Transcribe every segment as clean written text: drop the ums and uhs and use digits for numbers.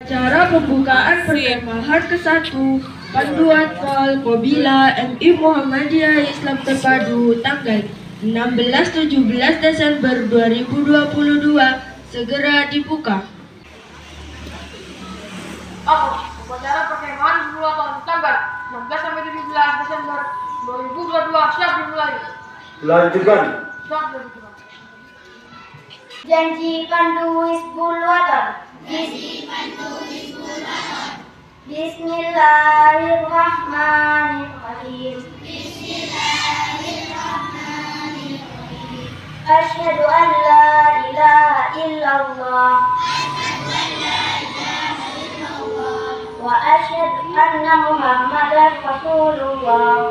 Acara pembukaan perkemahan ke-1 Panduan Pol Qobila MI Muhammadiyah Islam Terpadu tanggal 16-17 Desember 2022 segera dibuka. Upacara perkemahan pembukaan tanggal 16-17 Desember 2022 siap dimulai. Lanjutkan. Janji Pandu Hizbul Wathon. Bismillahirrahmanirrahim. Asyhadu an la ilaha illallah wa asyhadu anna Muhammadan Rasulullah.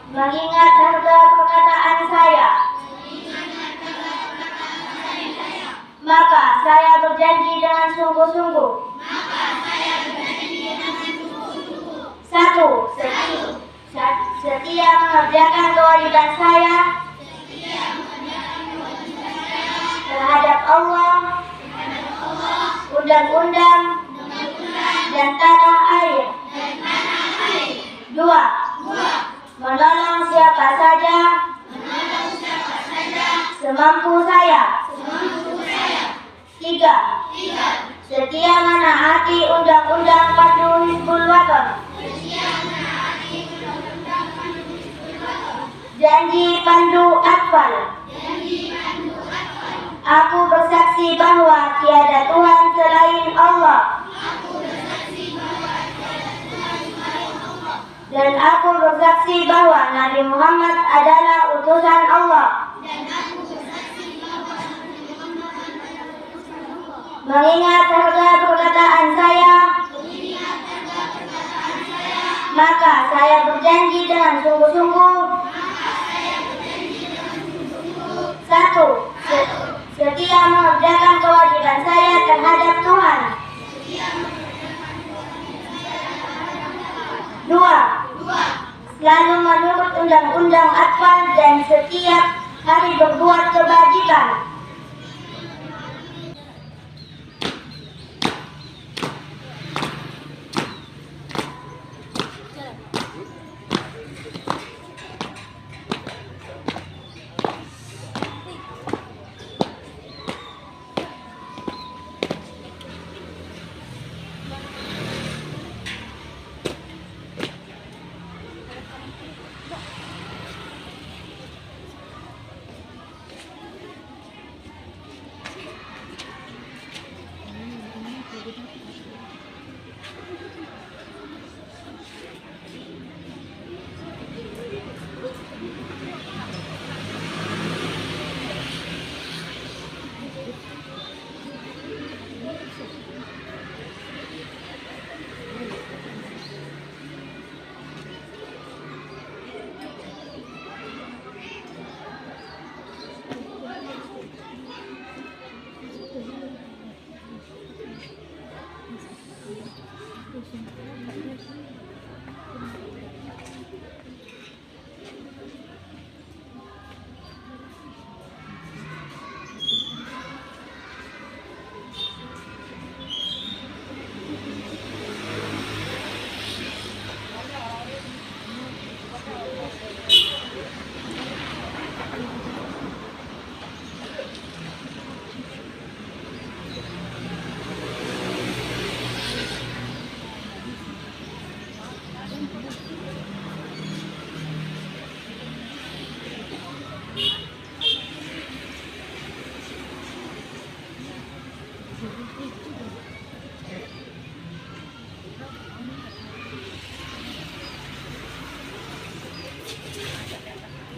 Mengingat harga perkataan saya, maka saya berjanji dengan sungguh-sungguh. Satu, setia mengerjakan kewajiban saya terhadap Allah, undang-undang, dan tanah air. Dua, menolong siapa saja semampu saya. Tiga, setia menaati undang-undang Pandu Hizbul Wathon. Janji Pandu Atfal. Aku bersaksi bahwa tiada Tuhan selain Allah. Dan aku bersaksi bahwa Nabi Muhammad adalah utusan Allah. Mengingat harga perkataan saya, maka saya berjanji dengan sungguh-sungguh. Satu, setia mengerjakan kewajiban saya terhadap Tuhan. Dua, selalu menurut undang-undang Atfal dan setiap hari berbuat kebajikan.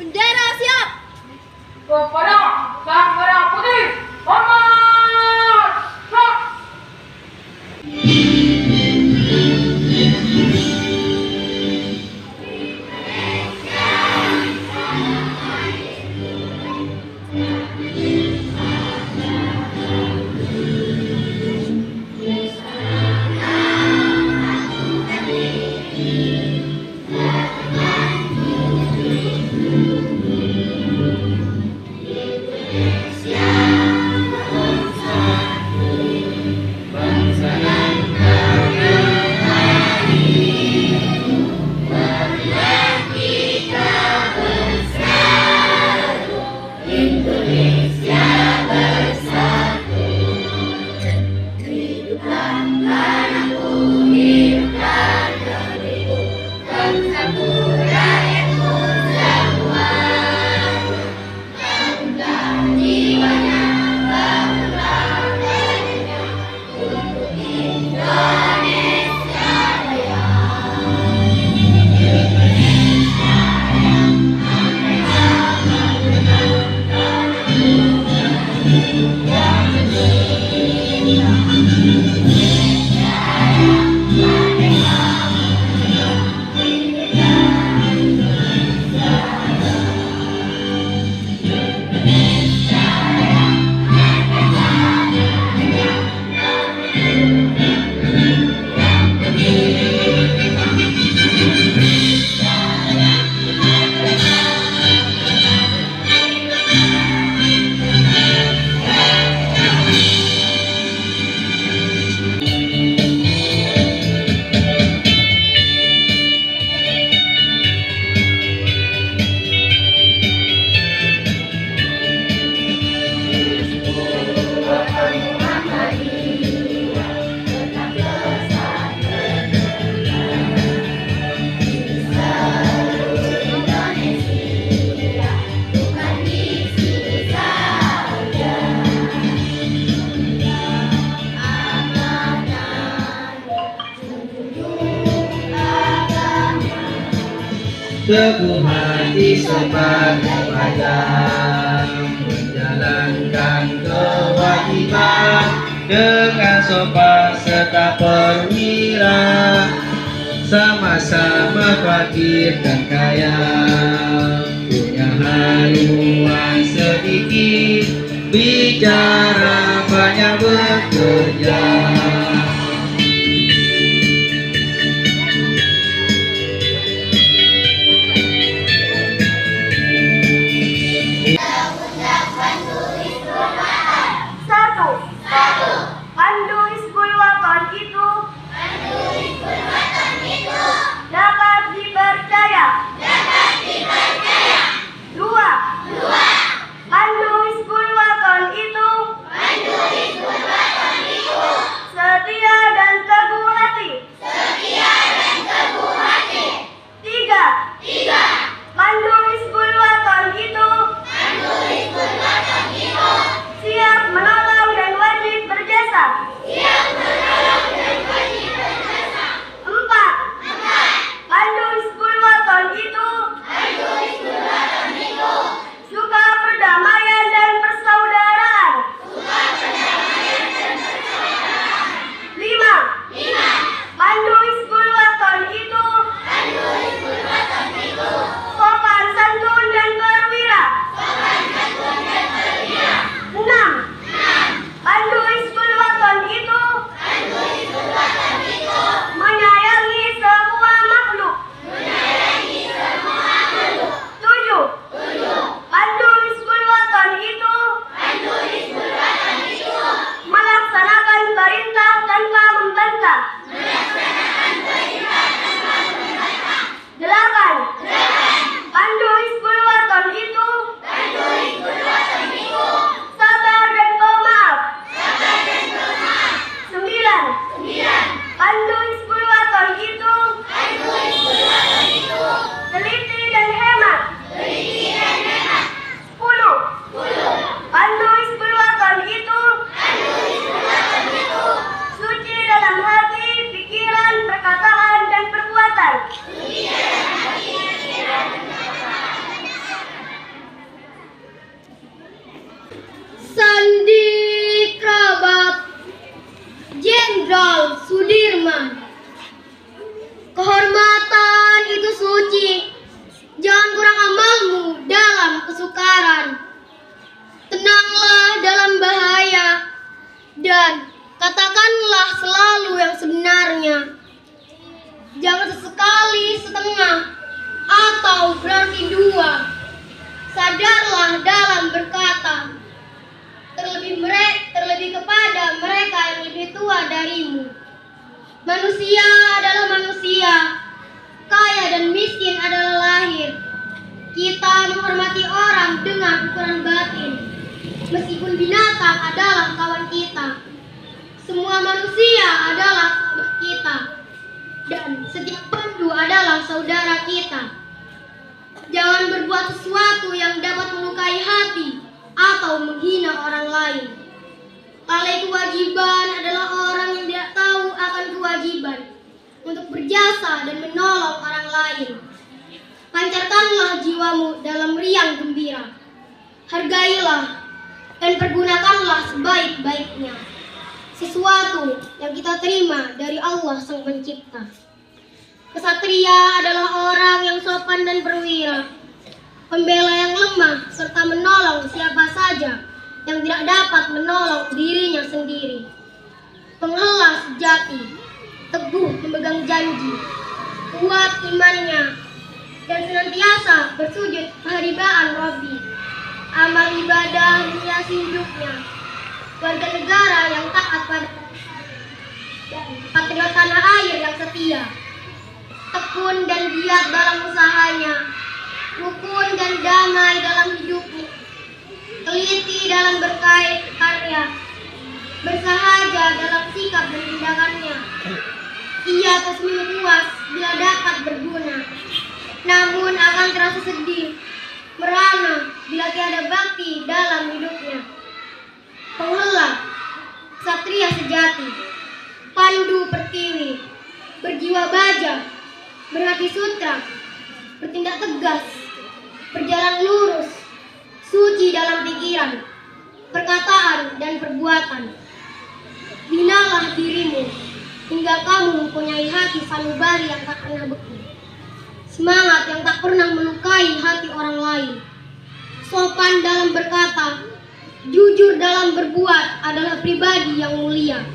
Bendera siap. Kepada Sang Merah Putih, hormat! Siap! teguh hati sebagai wajah, menjalankan kewajiban dengan sopan serta perwira, sama-sama fakir dan kaya, punya haluan sedikit, bicara banyak bekerja. Pandu Hizbul Waton itu dapat dipercaya. Dua. Pandu Hizbul Waton itu setia dan teguh hati. Tiga. Pandu Hizbul Waton itu siap menolong dan wajib berjasa. Empat. Pandu Hizbul Waton itu suka perdamaian dan persaudaraan. Lima. Pandu Hizbul Waton itu sopan santun dan berwira. Enam. Pandu Hizbul Waton itu menyayangi semua makhluk. Tujuh. Pandu Hizbul Waton itu melaksanakan perintah tanpa membantah. Delapan. Pandu Hizbul Waton itu sabar dan pemaaf. Sembilan. Pandu Hizbul Waton itu teliti dan hemat. Sepuluh. Pandu Hizbul Waton itu suci dalam hati, pikiran, perkataan, dan perbuatan. Sandi Kerabat Jenderal Sudirman. Kehormatan itu suci, jangan kurang amalmu dalam kesukaran. Tenanglah dalam bahaya, dan katakanlah selalu yang sebenarnya. Jangan sesekali setengah atau berarti dua. Sadarlah dalam berkata, terlebih kepada mereka yang lebih tua darimu. Manusia adalah manusia, kaya dan miskin adalah lahir. Kita menghormati orang dengan ukuran batin, meskipun binatang adalah kawan kita. Semua manusia adalah sahabat kita, dan setiap pandu adalah saudara kita. Jangan berbuat sesuatu yang dapat melukai hati atau menghina orang lain. Lalai kewajiban adalah orang yang tidak tahu akan kewajiban untuk berjasa dan menolong orang lain. Pancarkanlah jiwamu dalam riang gembira. Hargailah dan pergunakanlah sebaik-baiknya sesuatu yang kita terima dari Allah Sang Pencipta. Kesatria adalah orang yang sopan dan perwira, pembela yang lemah, serta menolong siapa saja yang tidak dapat menolong dirinya sendiri. Penghela sejati, teguh memegang janji, kuat imannya, dan senantiasa bersujud keharibaan Rabbi. Amal ibadah menghiasi hidupnya, warga negara yang taat pada dan patriot tanah air yang setia, tekun dan giat dalam usahanya, rukun dan damai dalam hidupnya, teliti dalam berkarya, bersahaja dalam sikap dan tindakannya. Ia tersenyum puas bila dapat berguna, namun akan terasa sedih, merana bila tiada bakti dalam hidupnya. Penghela, satria sejati, pandu pertiwi, berjiwa baja, berhati sutra, bertindak tegas, berjalan lurus, suci dalam pikiran, perkataan, dan perbuatan. Binalah dirimu hingga kamu mempunyai hati sanubari yang tak pernah beku, semangat yang tak pernah melukai hati orang lain, sopan dalam berkata, jujur dalam berbuat adalah pribadi yang mulia,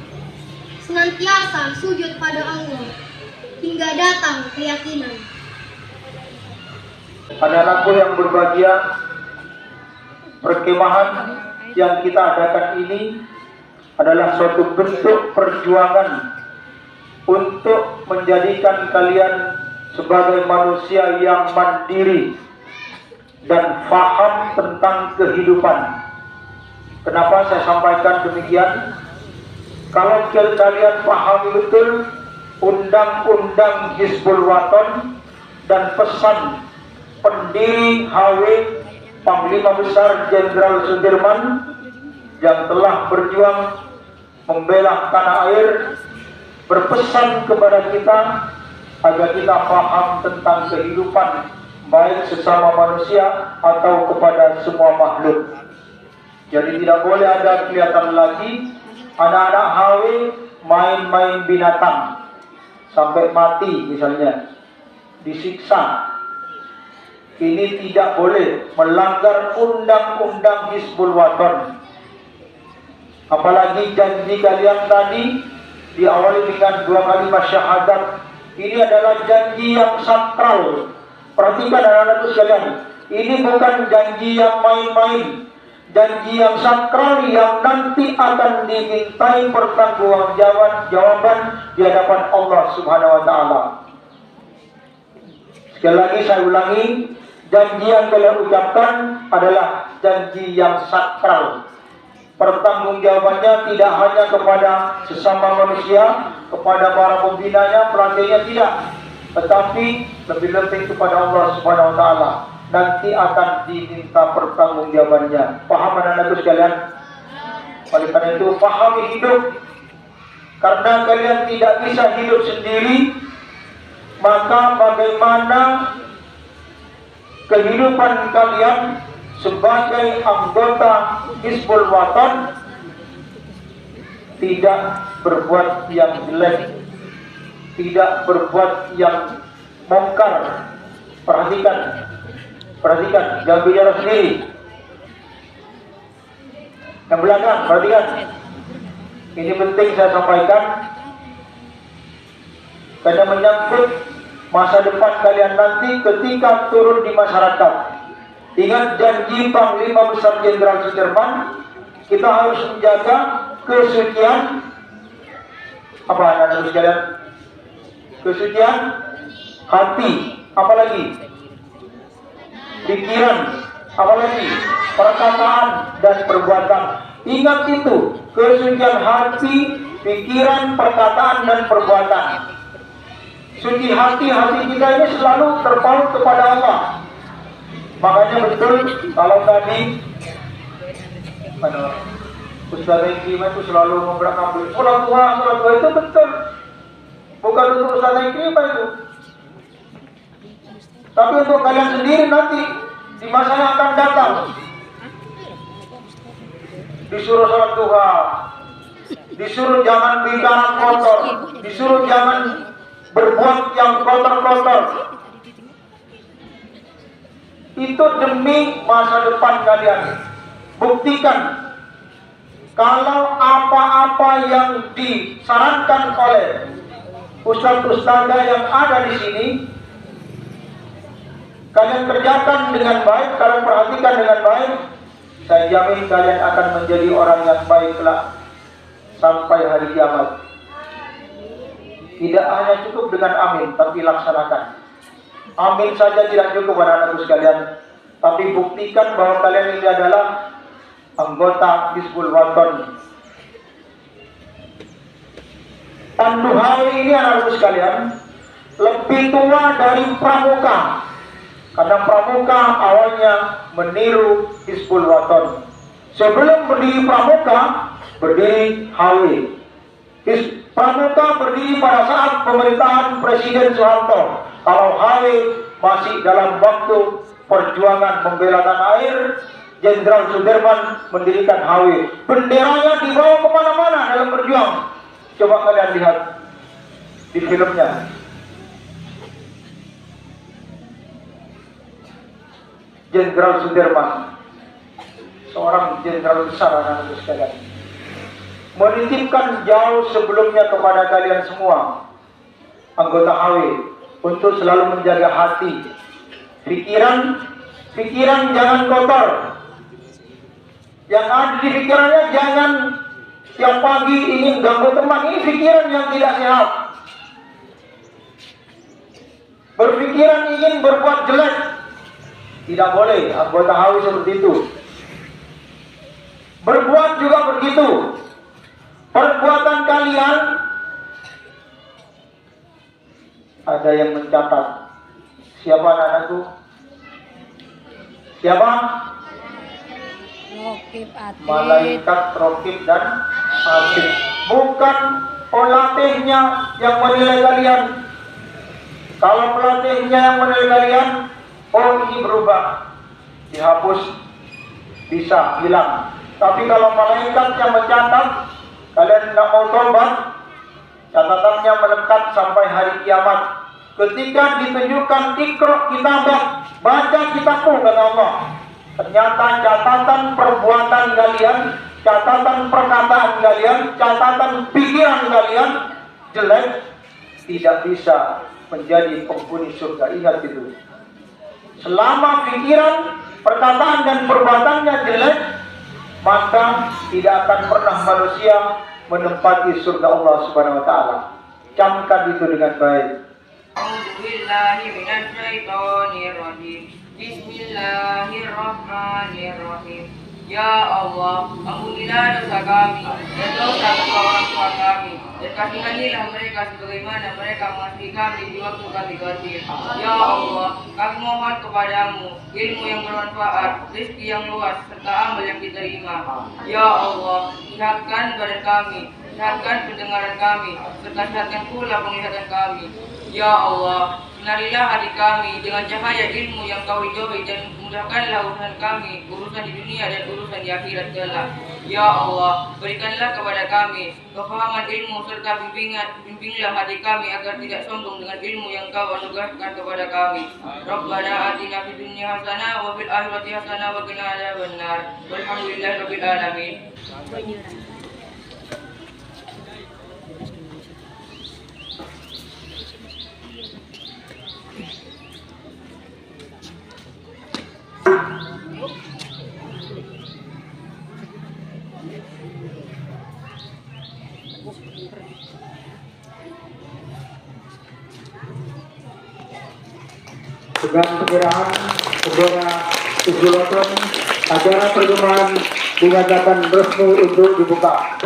senantiasa sujud pada Allah hingga datang keyakinan. Anak-anakku yang berbahagia, perkemahan yang kita adakan ini adalah suatu bentuk perjuangan untuk menjadikan kalian sebagai manusia yang mandiri dan faham tentang kehidupan. Kenapa saya sampaikan demikian? Kalau kalian pahami betul undang-undang Hizbul Waton dan pesan pendiri HW Panglima Besar Jenderal Sudirman yang telah berjuang membela tanah air, berpesan kepada kita agar kita paham tentang kehidupan baik sesama manusia atau kepada semua makhluk. Jadi tidak boleh ada kelihatan lagi anak-anak HW main-main binatang sampai mati misalnya, disiksa. Ini tidak boleh, melanggar undang-undang Hizbul Waton. Apalagi janji kalian tadi diawali dengan 2 kalimat syahadat. Ini adalah janji yang sakral. Perhatikan anak-anakku sekalian, ini bukan janji yang main-main, janji yang sakral yang nanti akan dimintai pertanggungjawaban di hadapan Allah Subhanahu wa taala. Sekali lagi saya ulangi, janji yang kalian ucapkan adalah janji yang sakral. Pertanggungjawabannya tidak hanya kepada sesama manusia, kepada para pembinanya, pelatihnya, tidak, tetapi lebih-lebih kepada Allah Subhanahu wa taala. Nanti akan diminta pertanggungjawabannya. Paham anak-anakku sekalian? Oleh karena itu, pahami hidup. Karena kalian tidak bisa hidup sendiri, maka bagaimana kehidupan kalian sebagai anggota Hizbul Waton tidak berbuat yang jelek, tidak berbuat yang mungkar. Perhatikan, jangan bicara sendiri. Yang belakang, perhatikan. Ini penting saya sampaikan karena menyangkut masa depan kalian nanti ketika turun di masyarakat. Ingat janji Panglima Besar Jenderal Sudirman, kita harus menjaga kesucian apa anak-anak sekalian? Kesucian hati, apalagi pikiran, apalagi perkataan dan perbuatan. Ingat itu, kesucian hati, pikiran, perkataan dan perbuatan. Suci hati kita ini selalu terpaut kepada Allah. Makanya betul kalau tadi Ustaz Eki itu selalu ngambil sholat duha itu betul. Bukan untuk Ustaz Eki itu, tapi untuk kalian sendiri nanti di masa yang akan datang. Disuruh sholat duha, disuruh jangan bicara kotor, disuruh jangan berbuat yang kotor-kotor. Itu demi masa depan kalian. Buktikan kalau apa-apa yang disarankan oleh ustaz-ustazah yang ada di sini kalian kerjakan dengan baik, kalian perhatikan dengan baik, saya jamin kalian akan menjadi orang yang baik kelak sampai hari kiamat. Tidak hanya cukup dengan amin, tapi laksanakan. Amin saja tidak cukup anak-anakku sekalian, tapi buktikan bahwa kalian ini adalah anggota Hizbul Waton. Pandu hari ini anak-anakku sekalian lebih tua dari Pramuka, karena Pramuka awalnya meniru Hizbul Waton. Sebelum berdiri Pramuka, berdiri HW. Pramuka berdiri pada saat pemerintahan Presiden Soeharto. Kalau HW masih dalam waktu perjuangan membela tanah air, Jenderal Sudirman mendirikan HW. Benderanya dibawa kemana-mana dalam berjuang. Coba kalian lihat di filmnya. Jenderal Sudirman, seorang jenderal besar, anak-anak sekalian, menitipkan jauh sebelumnya kepada kalian semua, anggota HW, untuk selalu menjaga hati, pikiran jangan kotor. Yang ada di pikirannya jangan tiap pagi ingin ganggu teman. Ini pikiran yang tidak sehat. Berpikiran ingin berbuat jelek, tidak boleh. Anggota HW seperti itu. Berbuat juga begitu. Perbuatan kalian, ada yang mencatat. Siapa anak-anakku? Siapa? Malaikat, Rokib, dan Atid. Bukan pelatihnya yang menilai kalian. Kalau pelatihnya yang menilai kalian, oh ini berubah, dihapus, bisa hilang. Tapi kalau malaikat yang mencatat, kalian tidak mau tobat, catatannya melekat sampai hari kiamat. Ketika ditunjukkan Iqra kitabah, baca kitabmu, kata Allah. Ternyata catatan perbuatan kalian, catatan perkataan kalian, catatan pikiran kalian jelek, tidak bisa menjadi penghuni surga. Ingat itu. Selama pikiran, perkataan dan perbuatannya jelek, maka tidak akan pernah manusia menempati surga Allah Subhanahu wa taala. Camkan itu dengan baik. Bismillahirrahmanirrahim. Ya Allah, ampunilah dosa kami dan dosa orang tua kami, dan kasihanilah mereka sebagaimana mereka mengasihi kami di waktu kami kecil. Ya Allah, kami mohon kepadamu ilmu yang bermanfaat, rezeki yang luas, serta amal yang diterima. Ya Allah, sehatkan badan kami, sehatkan pendengaran kami, serta sehatkan pula penglihatan kami. Ya Allah, sinarilah hati kami dengan cahaya ilmu yang Kau ridhoi, dan mudahkanlah urusan kami, urusan di dunia dan urusan di akhirat kelak. Ya Allah, berikanlah kepada kami kefahaman ilmu serta bimbinglah hati kami agar tidak sombong dengan ilmu yang Kau anugerahkan kepada kami. Rabbana atina fid dunya hasanah wa fil akhirati hasanah wa qina adzabannar. Walhamdulillahirabbil alamin. Dengan perkiraan Saudara Subulatan, acara perjumpaan dinyatakan resmi untuk dibuka.